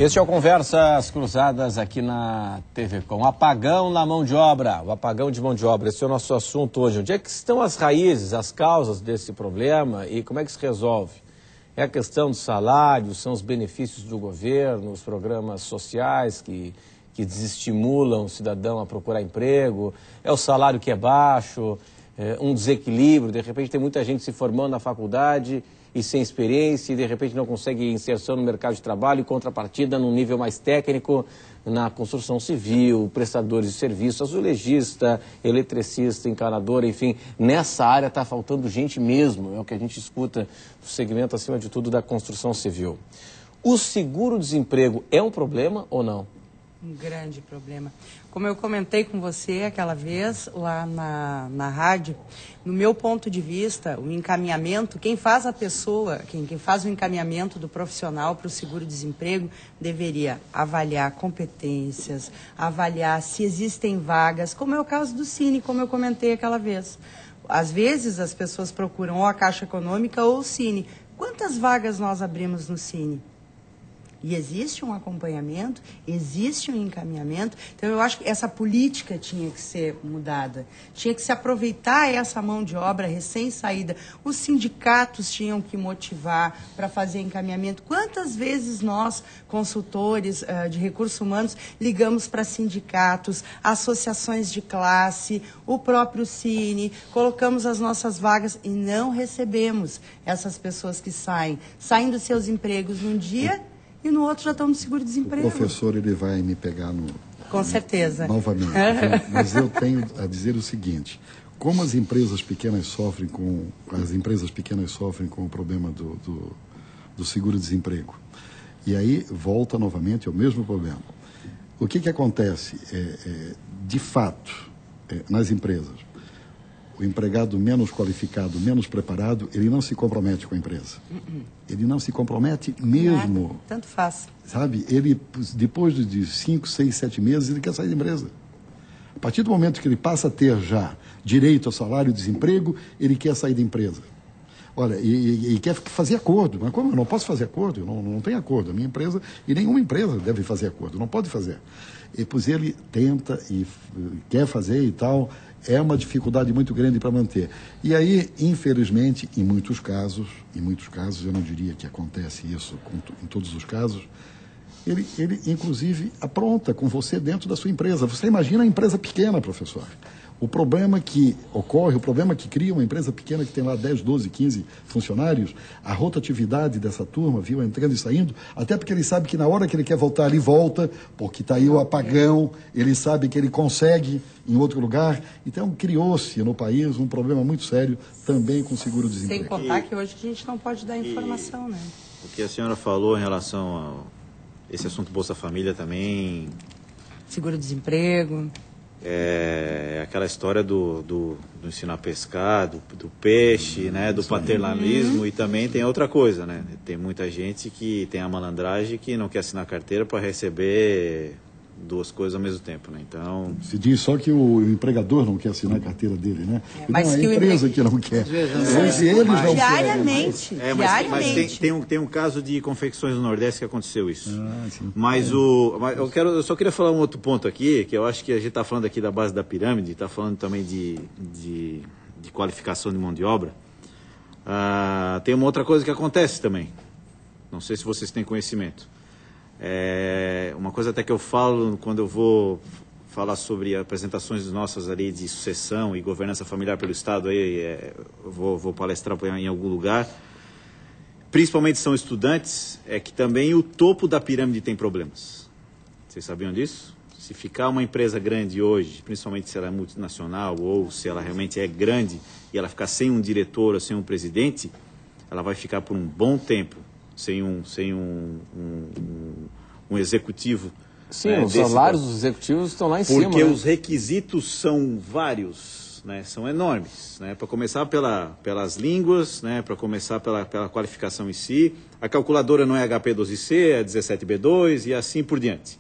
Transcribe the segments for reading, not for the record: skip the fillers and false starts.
Este é o Conversas Cruzadas aqui na TV Com. Apagão na mão de obra, o apagão de mão de obra, esse é o nosso assunto hoje. Onde é que estão as raízes, as causas desse problema e como é que se resolve? É a questão do salário, são os benefícios do governo, os programas sociais que desestimulam o cidadão a procurar emprego, é o salário que é baixo, um desequilíbrio, de repente tem muita gente se formando na faculdade e sem experiência, e de repente não consegue inserção no mercado de trabalho, e contrapartida num nível mais técnico, na construção civil, prestadores de serviço, azulejista, eletricista, encanador, enfim, nessa área está faltando gente mesmo, é o que a gente escuta do segmento, acima de tudo, da construção civil. O seguro-desemprego é um problema ou não? Um grande problema. Como eu comentei com você aquela vez lá na rádio, no meu ponto de vista, o encaminhamento, quem faz a pessoa, quem faz o encaminhamento do profissional para o seguro-desemprego deveria avaliar competências, avaliar se existem vagas, como é o caso do Cine, como eu comentei aquela vez. Às vezes as pessoas procuram ou a Caixa Econômica ou o Cine. Quantas vagas nós abrimos no Cine? E existe um acompanhamento, existe um encaminhamento. Então, eu acho que essa política tinha que ser mudada. Tinha que se aproveitar essa mão de obra recém-saída. Os sindicatos tinham que motivar para fazer encaminhamento. Quantas vezes nós, consultores de recursos humanos, ligamos para sindicatos, associações de classe, o próprio Cine, colocamos as nossas vagas e não recebemos essas pessoas que saem dos seus empregos num dia e no outro já estão no seguro-desemprego. O professor, ele vai me pegar Com certeza. Novamente. Mas eu tenho a dizer o seguinte, como as empresas pequenas sofrem com o problema do seguro-desemprego. E aí volta novamente ao mesmo problema. O que acontece? De fato, nas empresas, o empregado menos qualificado, menos preparado, ele não se compromete com a empresa. Ele não se compromete mesmo. Nada, tanto faz. Sabe, ele, depois de 5, 6, 7 meses, ele quer sair da empresa. A partir do momento que ele passa a ter já direito ao salário e desemprego, ele quer sair da empresa. Olha, e quer fazer acordo. Mas como eu não posso fazer acordo? Eu não tenho acordo. A minha empresa, e nenhuma empresa deve fazer acordo, não pode fazer. E pois ele tenta e quer fazer e tal, é uma dificuldade muito grande para manter. E aí, infelizmente, em muitos casos, eu não diria que acontece isso em todos os casos, ele inclusive apronta com você dentro da sua empresa. Você imagina a empresa pequena, professor. O problema que ocorre, o problema que cria uma empresa pequena que tem lá 10, 12, 15 funcionários, a rotatividade dessa turma, viu, entrando e saindo, até porque ele sabe que na hora que ele quer voltar, ele volta, porque está aí o apagão, ele sabe que ele consegue em outro lugar. Então, criou-se no país um problema muito sério também com o seguro-desemprego. Sem contar que hoje a gente não pode dar informação, né? O que a senhora falou em relação a esse assunto Bolsa Família também... Seguro-desemprego... É aquela história do ensinar a pescar, do peixe, né, do paternalismo, e também tem outra coisa, né? Tem muita gente que tem a malandragem que não quer assinar carteira para receber duas coisas ao mesmo tempo, né? Então... Se diz só que o empregador não quer assinar a carteira dele, né? Mas não, que a empresa que não quer. Eles não diariamente. Querem. Mas tem um caso de confecções no Nordeste que aconteceu isso. Sim. Mas eu só queria falar um outro ponto aqui, que eu acho que a gente está falando aqui da base da pirâmide, está falando também de qualificação de mão de obra. Tem uma outra coisa que acontece também. Não sei se vocês têm conhecimento. Uma coisa até que eu falo quando eu vou falar sobre apresentações nossas ali de sucessão e governança familiar pelo Estado, aí vou palestrar em algum lugar, principalmente são estudantes, é que também o topo da pirâmide tem problemas. Vocês sabiam disso? Se ficar uma empresa grande hoje, principalmente se ela é multinacional ou se ela realmente é grande e ela ficar sem um diretor ou sem um presidente, ela vai ficar por um bom tempo sem um executivo. Sim, os salários dos executivos estão lá em cima. Porque os requisitos são vários, né, são enormes. Né, para começar pelas línguas, né, para começar pela qualificação em si. A calculadora não é HP12C, é 17B2 e assim por diante.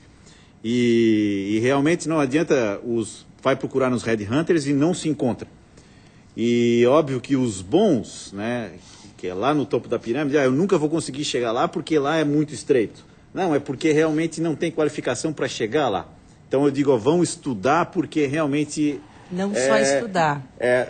E realmente não adianta, vai procurar nos headhunters e não se encontra. E óbvio que os bons, né, que é lá no topo da pirâmide, eu nunca vou conseguir chegar lá porque lá é muito estreito. Não, é porque realmente não tem qualificação para chegar lá. Então eu digo, ó, vão estudar porque realmente... Não só estudar.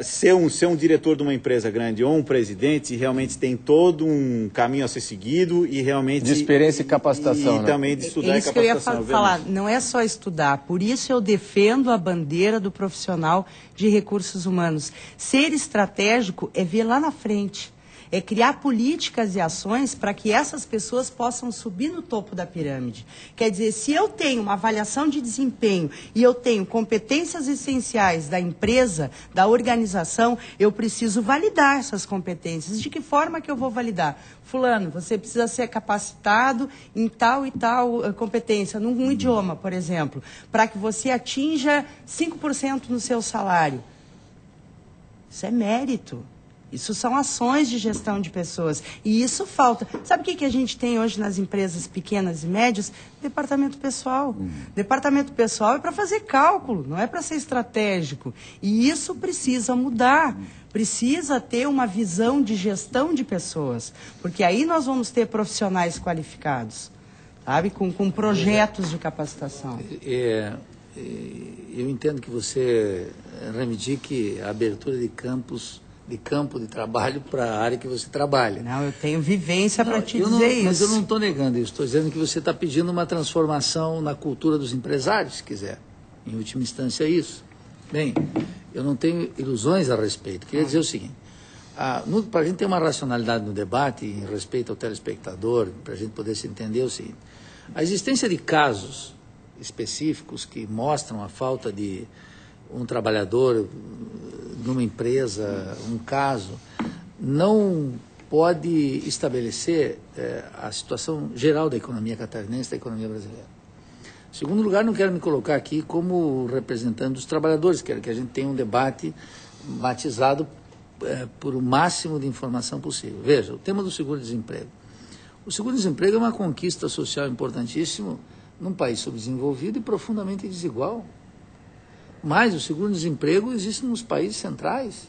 Ser um diretor de uma empresa grande ou um presidente realmente tem todo um caminho a ser seguido e realmente... De experiência e capacitação, e né? também de estudar isso e capacitação. Que eu ia falar, não é só estudar. Por isso eu defendo a bandeira do profissional de recursos humanos. Ser estratégico é ver lá na frente. É criar políticas e ações para que essas pessoas possam subir no topo da pirâmide. Quer dizer, se eu tenho uma avaliação de desempenho e eu tenho competências essenciais da empresa, da organização, eu preciso validar essas competências. De que forma que eu vou validar? Fulano, você precisa ser capacitado em tal e tal competência, num idioma, por exemplo, para que você atinja 5% no seu salário. Isso é mérito. Isso são ações de gestão de pessoas. E isso falta. Sabe o que a gente tem hoje nas empresas pequenas e médias? Departamento pessoal. Departamento pessoal é para fazer cálculo, não é para ser estratégico. E isso precisa mudar. Precisa ter uma visão de gestão de pessoas. Porque aí nós vamos ter profissionais qualificados, sabe? Com projetos de capacitação. Eu entendo que você reivindique a abertura de campo de trabalho para a área que você trabalha. Não, eu tenho vivência para te dizer isso. Mas eu não estou negando isso. Estou dizendo que você está pedindo uma transformação na cultura dos empresários, se quiser. Em última instância, isso. Bem, eu não tenho ilusões a respeito. Queria dizer o seguinte. Para a gente ter uma racionalidade no debate em respeito ao telespectador, para a gente poder se entender o seguinte. A existência de casos específicos que mostram a falta de um trabalhador numa empresa, um caso, não pode estabelecer a situação geral da economia catarinense, da economia brasileira. Em segundo lugar, não quero me colocar aqui como representante dos trabalhadores, quero que a gente tenha um debate matizado por o máximo de informação possível. Veja, o tema do seguro-desemprego. O seguro-desemprego é uma conquista social importantíssima num país subdesenvolvido e profundamente desigual. Mas o seguro-desemprego existe nos países centrais.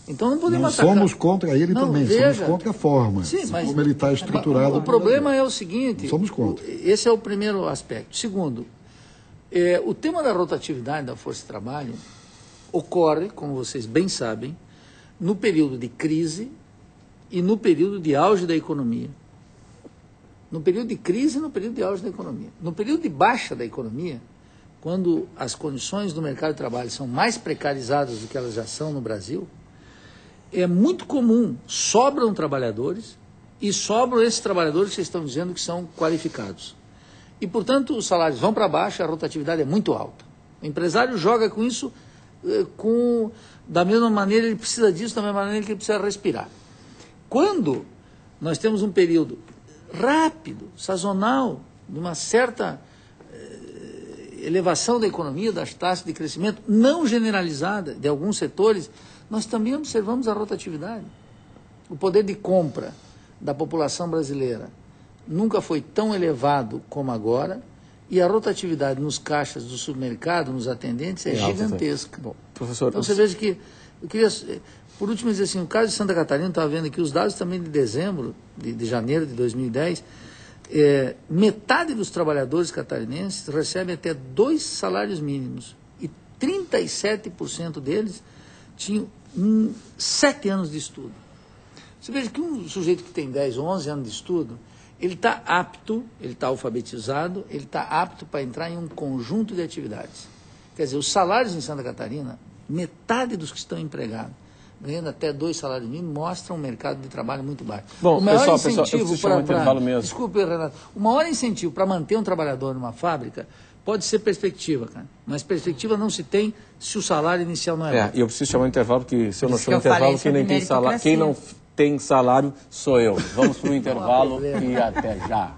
Então não podemos atacar. Somos contra ele também, veja, somos contra a forma, sim, mas, como ele está estruturado. O problema é o seguinte, somos contra. Esse é o primeiro aspecto. Segundo, o tema da rotatividade da força de trabalho ocorre, como vocês bem sabem, no período de crise e no período de auge da economia. No período de crise e no período de auge da economia. No período de baixa da economia, quando as condições do mercado de trabalho são mais precarizadas do que elas já são no Brasil, é muito comum, sobram trabalhadores e sobram esses trabalhadores que vocês estão dizendo que são qualificados. E, portanto, os salários vão para baixo, a rotatividade é muito alta. O empresário joga com isso, da mesma maneira, ele precisa disso, da mesma maneira que ele precisa respirar. Quando nós temos um período rápido, sazonal, de uma certa elevação da economia, das taxas de crescimento, não generalizada de alguns setores, nós também observamos a rotatividade. O poder de compra da população brasileira nunca foi tão elevado como agora, e a rotatividade nos caixas do supermercado, nos atendentes, é gigantesca. Bom, professor, então você veja que, eu queria, por último, dizer assim, o caso de Santa Catarina, estava vendo aqui os dados também de dezembro, de janeiro de 2010, metade dos trabalhadores catarinenses recebem até 2 salários mínimos e 37% deles tinham 7 anos de estudo. Você veja que um sujeito que tem 10 ou 11 anos de estudo, ele está apto, ele está alfabetizado, ele está apto para entrar em um conjunto de atividades. Quer dizer, os salários em Santa Catarina, metade dos que estão empregados, ganhando até 2 salários mínimos, mostram um mercado de trabalho muito baixo. Bom, o maior pessoal, desculpe, Renato, o maior incentivo para manter um trabalhador numa fábrica pode ser perspectiva, cara. Mas perspectiva não se tem se o salário inicial não é bom. E eu preciso chamar um intervalo, porque se eu não chamo intervalo, quem não tem salário sou eu. Vamos para o intervalo e até já.